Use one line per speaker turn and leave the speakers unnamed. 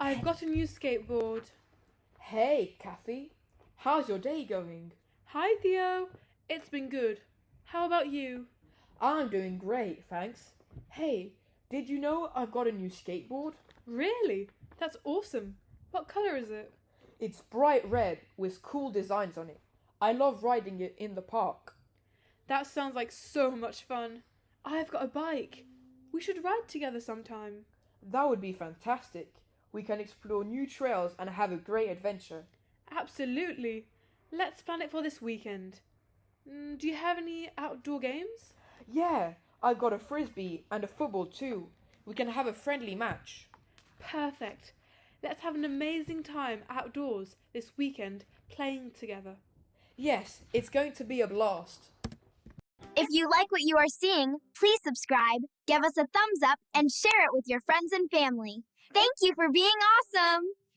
I've got a new skateboard.
Hey, Cathy. How's your day going?
Hi, Theo. It's been good. How about you?
I'm doing great, thanks. Hey, did you know I've got a new skateboard?
Really? That's awesome. What colour is it?
It's bright red with cool designs on it. I love riding it in the park.
That sounds like so much fun. I've got a bike. We should ride together sometime.
That would be fantastic. We can explore new trails and have a great adventure.
Absolutely. Let's plan it for this weekend. Do you have any outdoor games?
Yeah, I've got a frisbee and a football too. We can have a friendly match.
Perfect. Let's have an amazing time outdoors this weekend playing together.
Yes, it's going to be a blast.
If you like what you are seeing, please subscribe, give us a thumbs up, and share it with your friends and family. Thank you for being awesome!